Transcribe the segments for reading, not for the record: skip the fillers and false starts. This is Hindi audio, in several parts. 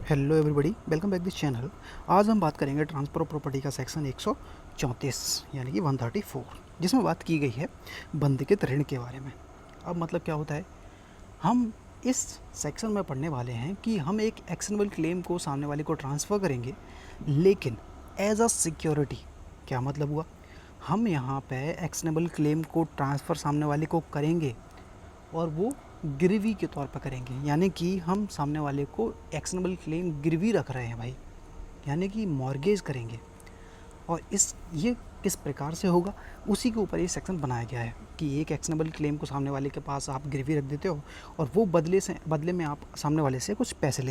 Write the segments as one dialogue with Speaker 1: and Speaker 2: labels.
Speaker 1: Hello everybody, welcome back this channel. आज हम बात करेंगे ट्रांसफ़र ऑफ प्रॉपर्टी का सेक्शन 134 यानी कि 134, जिसमें बात की गई है बंधकित ऋण के बारे में। अब मतलब क्या होता है, हम इस सेक्शन में पढ़ने वाले हैं कि हम एक एक्शनेबल क्लेम को सामने वाले को ट्रांसफ़र करेंगे, लेकिन एज अ सिक्योरिटी। क्या मतलब हुआ, हम यहाँ पे एक्शनेबल क्लेम को ट्रांसफ़र सामने वाले को करेंगे और वो गिरवी के तौर पर करेंगे, यानी कि हम सामने वाले को एक्शनेबल क्लेम गिरवी रख रहे हैं भाई, यानी कि मॉर्गेज करेंगे। और ये किस प्रकार से होगा, उसी के ऊपर ये सेक्शन बनाया गया है कि एक एक्शनेबल क्लेम को सामने वाले के पास आप गिरवी रख देते हो और वो बदले में आप सामने वाले से कुछ पैसे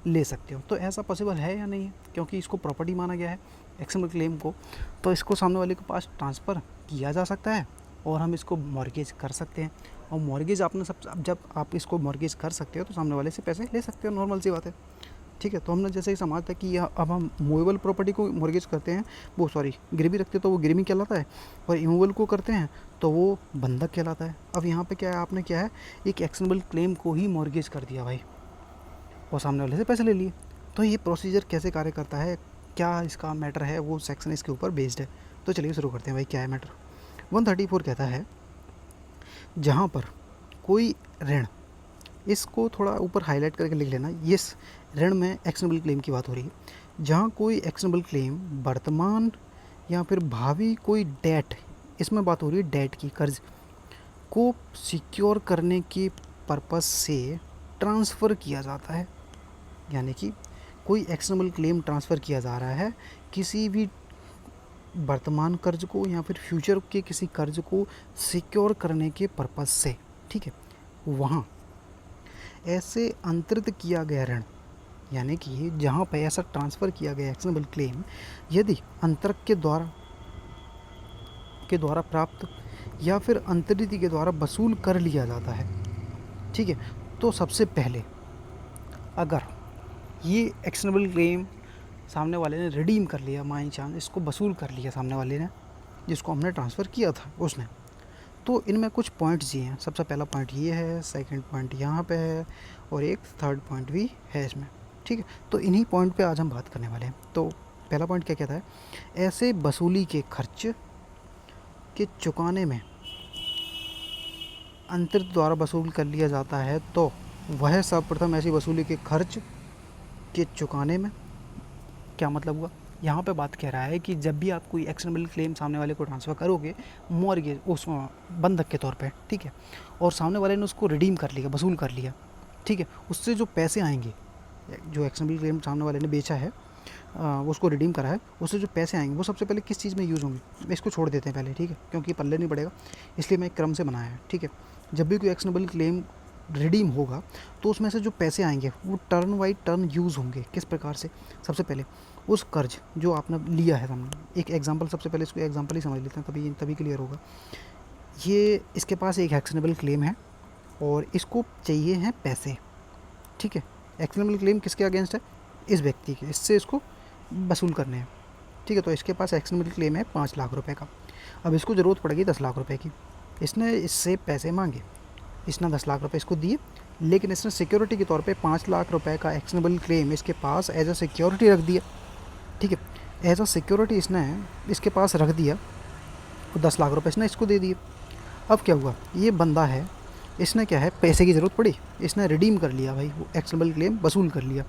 Speaker 1: ले सकते हो। तो ऐसा पॉसिबल है या नहीं है, क्योंकि इसको प्रॉपर्टी माना गया है एक्शनेबल क्लेम को, तो इसको सामने वाले के पास ट्रांसफ़र किया जा सकता है और हम इसको मॉर्गेज कर सकते हैं। और मॉर्गेज आपने जब आप इसको मॉर्गेज कर सकते हो तो सामने वाले से पैसे ले सकते हो, नॉर्मल सी बात है। ठीक है, तो हमने जैसे ही समझा था कि अब हम मूवेबल प्रॉपर्टी को मॉर्गेज करते हैं, गिरवी रखते हैं तो वो गिरवी कहलाता है, और इमूवेबल को करते हैं तो वो बंधक कहलाता है। अब यहाँ पे क्या है, आपने क्या है, एक एक्शनेबल क्लेम को ही मॉर्गेज कर दिया भाई और सामने वाले से पैसे ले लिए। तो ये प्रोसीजर कैसे कार्य करता है, क्या इसका मैटर है, वो सेक्शन इसके ऊपर बेस्ड है। तो चलिए शुरू करते हैं भाई, क्या है मैटर। 134 कहता है, जहाँ पर कोई ऋण, इसको थोड़ा ऊपर हाईलाइट करके लिख लेना, इस ऋण में एक्शनेबल क्लेम की बात हो रही है। जहाँ कोई एक्शनेबल क्लेम वर्तमान या फिर भावी कोई डेट, इसमें बात हो रही है डेट की, कर्ज को सिक्योर करने के पर्पस से ट्रांसफ़र किया जाता है। यानी कि कोई एक्शनेबल क्लेम ट्रांसफ़र किया जा रहा है किसी भी वर्तमान कर्ज को या फिर फ्यूचर के किसी कर्ज को सिक्योर करने के पर्पस से, ठीक है। वहाँ ऐसे अंतरित किया गया ऋण, यानी कि जहाँ पर ऐसा ट्रांसफ़र किया गया एक्शनेबल क्लेम, यदि अंतरक के द्वारा प्राप्त या फिर अंतरित के द्वारा वसूल कर लिया जाता है, ठीक है। तो सबसे पहले अगर ये एक्शनेबल क्लेम सामने वाले ने रिडीम कर लिया, माई चांस इसको वसूल कर लिया सामने वाले ने, जिसको हमने ट्रांसफ़र किया था उसने, तो इनमें कुछ पॉइंट्स ये हैं। सबसे पहला पॉइंट ये है, सेकंड पॉइंट यहाँ पे है, और एक थर्ड पॉइंट भी है इसमें, ठीक है। तो इन्हीं पॉइंट पे आज हम बात करने वाले हैं। तो पहला पॉइंट क्या कहता है, ऐसे वसूली के खर्च के चुकाने में अंतरित द्वारा वसूल कर लिया जाता है, तो वह सर्वप्रथम ऐसी वसूली के खर्च के चुकाने में, क्या मतलब हुआ, यहाँ पे बात कह रहा है कि जब भी आप कोई एक्शनेबल क्लेम सामने वाले को ट्रांसफ़र करोगे मॉर्गेज, उस बंधक के तौर पे, ठीक है, और सामने वाले ने उसको रिडीम कर लिया, वसूल कर लिया, ठीक है, उससे जो पैसे आएंगे, जो एक्शनेबल क्लेम सामने वाले ने बेचा है, उसको रिडीम करा है, उससे जो पैसे आएंगे वो सबसे पहले किस चीज़ में यूज़ होंगे। इसको छोड़ देते हैं पहले, ठीक है, क्योंकि पल्ले नहीं पड़ेगा, इसलिए मैं एक क्रम से बनाया है, ठीक है। जब भी कोई एक्शनेबल क्लेम रिडीम होगा तो उसमें से जो पैसे आएंगे वो टर्न बाई टर्न यूज़ होंगे। किस प्रकार से, सबसे पहले उस कर्ज जो आपने लिया है सामने, एक एग्जांपल, सबसे पहले इसको एग्जांपल ही समझ लेते हैं, तभी क्लियर होगा। ये इसके पास एक एक्शनेबल क्लेम है और इसको चाहिए हैं पैसे, ठीक है। एक्शनेबल क्लेम किसके अगेंस्ट है, इस व्यक्ति के, इससे इसको वसूल करने हैं, ठीक है। तो इसके पास एक्शनेबल क्लेम है 5 लाख रुपए का। अब इसको ज़रूरत पड़ेगी 10 लाख रुपए की। इसने इससे पैसे मांगे, इसने 10 लाख रुपए इसको दिए, लेकिन इसने सिक्योरिटी के तौर पे 5 लाख रुपए का एक्शनेबल क्लेम इसके पास एज अ सिक्योरिटी रख दिया, ठीक है। एज अ सिक्योरिटी इसने इसके पास रख दिया, तो 10 लाख रुपए इसने इसको दे दिए। अब क्या हुआ, ये बंदा है, इसने क्या है, पैसे की ज़रूरत पड़ी, इसने रिडीम कर लिया भाई, वो एक्शनेबल क्लेम वसूल कर लिया।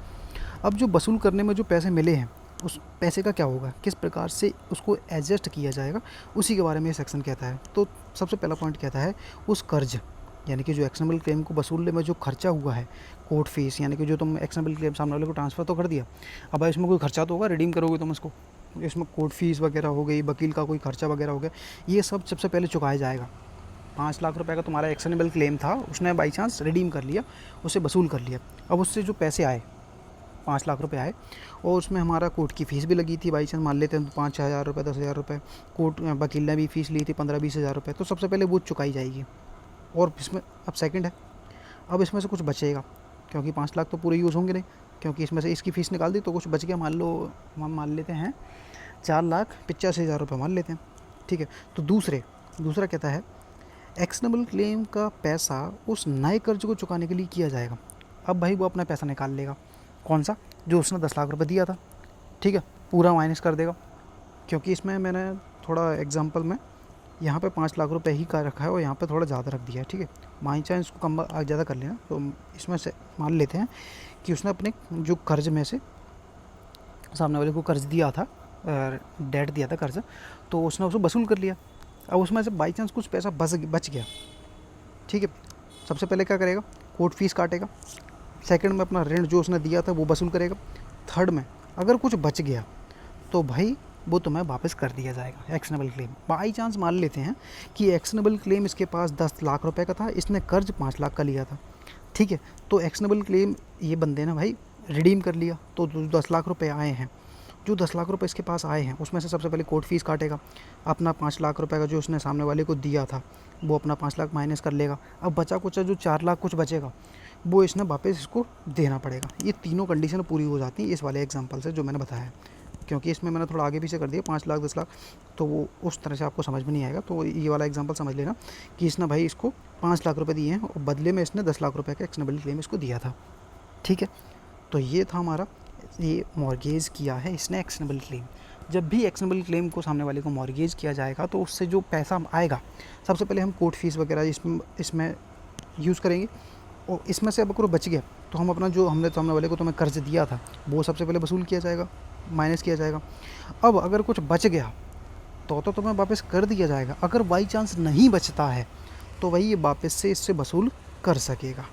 Speaker 1: अब जो वसूल करने में जो पैसे मिले हैं, उस पैसे का क्या होगा, किस प्रकार से उसको एडजस्ट किया जाएगा, उसी के बारे में ये सेक्शन कहता है। तो सबसे पहला पॉइंट कहता है, उस कर्ज, यानी कि जो एक्शनेबल क्लेम को वसूलने में जो खर्चा हुआ है, कोर्ट फीस, यानी कि जो तुम एक्शनेबल क्लेम सामने वाले को ट्रांसफ़र तो कर दिया, अब भाई इसमें कोई खर्चा तो होगा, रिडीम करोगे तुम इसको, इसमें कोर्ट फीस वगैरह हो गई, वकील का कोई खर्चा वगैरह हो गया, ये सब सबसे पहले चुकाया जाएगा। 5 लाख रुपए का तुम्हारा एक्शनेबल क्लेम था, उसने बाई चांस रिडीम कर लिया, उसे वसूल कर लिया। अब उससे जो पैसे आए, 5 लाख रुपए आए, और उसमें हमारा कोर्ट की फ़ीस भी लगी थी, बाई चांस मान लेते हैं 5,000 रुपये, 10,000 रुपये, कोर्ट वकील ने भी फ़ीस ली थी 15-20 हज़ार रुपये, तो सबसे पहले वो चुकाई जाएगी। और इसमें अब सेकंड है, अब इसमें से कुछ बचेगा, क्योंकि 5 लाख तो पूरे यूज़ होंगे नहीं, क्योंकि इसमें से इसकी फ़ीस निकाल दी तो कुछ बच गया, मान लो हम मान लेते हैं 4,85,000 रुपये मान लेते हैं, ठीक है। तो दूसरा कहता है, एक्शनेबल क्लेम का पैसा उस नए कर्ज को चुकाने के लिए किया जाएगा। अब भाई वो अपना पैसा निकाल लेगा, कौन सा, जो उसने 10 लाख रुपए दिया था, ठीक है, पूरा माइनस कर देगा। क्योंकि इसमें मैंने थोड़ा एग्जांपल में यहाँ पे 5 लाख रुपए ही का रखा है और यहाँ पे थोड़ा ज़्यादा रख दिया है, ठीक है। माइन चाहे इसको कम ज़्यादा कर लेना। तो इसमें से मान लेते हैं कि उसने अपने जो कर्ज में से सामने वाले को कर्ज दिया था, डेट दिया था कर्ज, तो उसने उसको वसूल कर लिया। अब उसमें से बाई चांस कुछ पैसा बच गया, ठीक है। सबसे पहले क्या करेगा, कोर्ट फीस काटेगा। सेकंड में अपना ऋण जो उसने दिया था वो वसूल करेगा। थर्ड में अगर कुछ बच गया तो भाई वो तुम्हें वापस कर दिया जाएगा, एक्शनेबल क्लेम। बाई चांस मान लेते हैं कि एक्शनेबल क्लेम इसके पास 10 लाख रुपए का था, इसने कर्ज 5 लाख का लिया था, ठीक है। तो एक्शनेबल क्लेम ये बंदे ने भाई रिडीम कर लिया। तो जो 10 लाख रुपए आए हैं, जो 10 लाख रुपए इसके पास आए हैं, उसमें से सबसे पहले कोर्ट फीस काटेगा। अपना 5 लाख रुपए का जो उसने सामने वाले को दिया था वो अपना 5 लाख माइनस कर लेगा। अब बचा कुछ जो 4 लाख कुछ बचेगा वो इसने वापस इसको देना पड़ेगा। ये तीनों कंडीशन पूरी हो जाती हैं इस वाले एग्जांपल से जो मैंने बताया है। क्योंकि इसमें मैंने थोड़ा आगे पीछे कर दिया 5 लाख 10 लाख, तो वो उस तरह से आपको समझ में नहीं आएगा। तो ये वाला एग्जांपल समझ लेना कि इसने भाई इसको 5 लाख रुपए दिए हैं और बदले में इसने 10 लाख रुपए का एक्शनेबल क्लेम इसको दिया था, ठीक है। तो ये था हमारा, ये मॉर्गेज किया है इसने एक्शनेबल क्लेम। जब भी एक्शनेबल क्लेम को सामने वाले को मॉर्गेज किया जाएगा तो उससे जो पैसा आएगा, सबसे पहले हम कोर्ट फीस वगैरह इसमें यूज़ करेंगे। और इसमें से अब अगर बच गया तो हम अपना जो हमने सामने वाले को तुम्हें कर्ज दिया था वो सबसे पहले वसूल किया जाएगा, माइनस किया जाएगा। अब अगर कुछ बच गया तो तुम्हें वापस कर दिया जाएगा। अगर बाई चांस नहीं बचता है तो वही ये वापस से इससे वसूल कर सकेगा,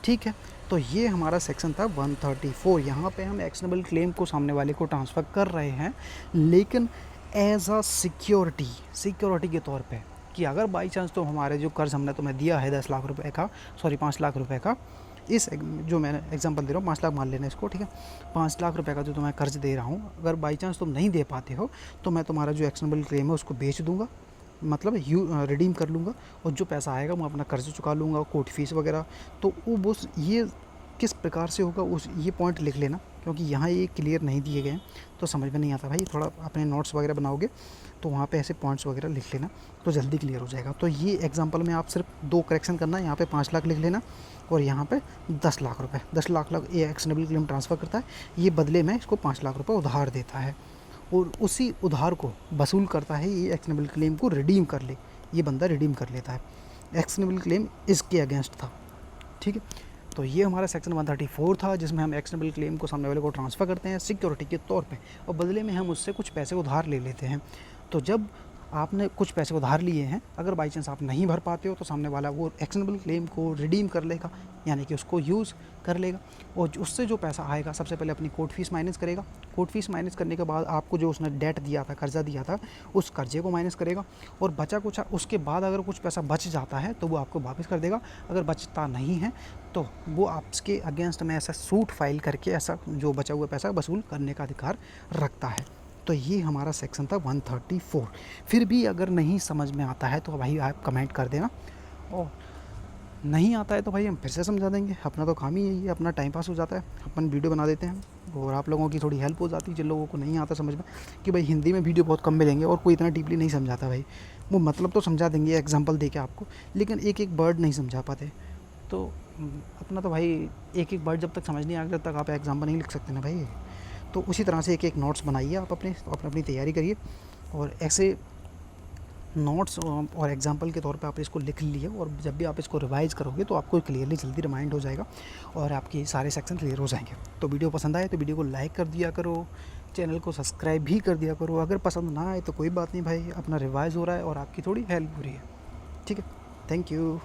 Speaker 1: ठीक है। तो ये हमारा सेक्शन था 134। यहाँ पे हम एक्शनेबल क्लेम को सामने वाले को ट्रांसफ़र कर रहे हैं, लेकिन एज अ सिक्योरिटी के तौर पे, कि अगर बाई चांस तो हमारे जो कर्ज हमने तुम्हें दिया है 10 लाख रुपए का, सॉरी 5 लाख रुपए का, इस जो मैंने एग्जांपल दे रहा हूँ 5 लाख मान लेना इसको, ठीक है। 5 लाख रुपए का जो तुम्हें कर्ज दे रहा हूँ, अगर बाई चांस तुम नहीं दे पाते हो तो मैं तुम्हारा जो एक्शनेबल क्लेम है उसको बेच दूंगा, मतलब रिडीम कर लूँगा, और जो पैसा आएगा मैं अपना कर्ज चुका लूँगा, कोर्ट फीस वगैरह। तो वो बस ये किस प्रकार से होगा उस ये पॉइंट लिख लेना, क्योंकि यहाँ ये क्लियर नहीं दिए गए हैं तो समझ में नहीं आता भाई। थोड़ा अपने नोट्स वगैरह बनाओगे तो वहाँ पे ऐसे पॉइंट्स वगैरह लिख लेना तो जल्दी क्लियर हो जाएगा। तो ये एग्जांपल में आप सिर्फ 2 करेक्शन करना है, यहाँ पे 5 लाख लिख लेना और यहाँ पे 10 लाख रुपए, 10 लाख ये एक्शनेबल क्लेम ट्रांसफ़र करता है, ये बदले में इसको 5 लाख रुपये उधार देता है और उसी उधार को वसूल करता है। ये एक्शनेबल क्लेम को रिडीम कर ले, ये बंदा रिडीम कर लेता है। एक्शनेबल क्लेम इसके अगेंस्ट था, ठीक है। तो ये हमारा सेक्शन 134 था, जिसमें हम एक्शनेबल क्लेम को सामने वाले को ट्रांसफ़र करते हैं सिक्योरिटी के तौर पे और बदले में हम उससे कुछ पैसे उधार ले लेते हैं। तो जब आपने कुछ पैसे उधार लिए हैं, अगर बाई चांस आप नहीं भर पाते हो तो सामने वाला वो एक्शनेबल क्लेम को रिडीम कर लेगा, यानी कि उसको यूज़ कर लेगा और उससे जो पैसा आएगा सबसे पहले अपनी कोर्ट फीस माइनस करेगा। कोर्ट फीस माइनस करने के बाद आपको जो उसने डेट दिया था, कर्जा दिया था, उस कर्जे को माइनस करेगा और बचा कुछ उसके बाद अगर कुछ पैसा बच जाता है तो वो आपको वापस कर देगा। अगर बचता नहीं है तो वो आपके अगेंस्ट में ऐसा सूट फाइल करके ऐसा जो बचा हुआ पैसा वसूल करने का अधिकार रखता है। तो ये हमारा सेक्शन था 134। फिर भी अगर नहीं समझ में आता है तो भाई आप कमेंट कर देना, और नहीं आता है तो भाई हम फिर से समझा देंगे। अपना तो काम ही यही है, अपना टाइम पास हो जाता है, अपन वीडियो बना देते हैं और आप लोगों की थोड़ी हेल्प हो जाती है जिन लोगों को नहीं आता समझ में, कि भाई हिंदी में वीडियो बहुत कम मिलेंगे और कोई इतना डीपली नहीं समझाता भाई। वो मतलब तो समझा देंगे एग्जाम्पल दे के आपको, लेकिन एक एक वर्ड नहीं समझा पाते। तो अपना तो भाई एक एक वर्ड जब तक समझ नहीं आ जब तक आप एग्जाम्पल नहीं लिख सकते ना भाई। तो उसी तरह से एक एक नोट्स बनाइए आप अपनी तैयारी करिए और ऐसे नोट्स और एग्जाम्पल के तौर पे आप इसको लिख लीजिए और जब भी आप इसको रिवाइज़ करोगे तो आपको क्लियरली जल्दी रिमाइंड हो जाएगा और आपके सारे सेक्शन क्लियर हो जाएंगे। तो वीडियो पसंद आए तो वीडियो को लाइक कर दिया करो, चैनल को सब्सक्राइब भी कर दिया करो। अगर पसंद ना आए तो कोई बात नहीं भाई, अपना रिवाइज़ हो रहा है और आपकी थोड़ी हेल्प हो रही है, ठीक है। Thank you.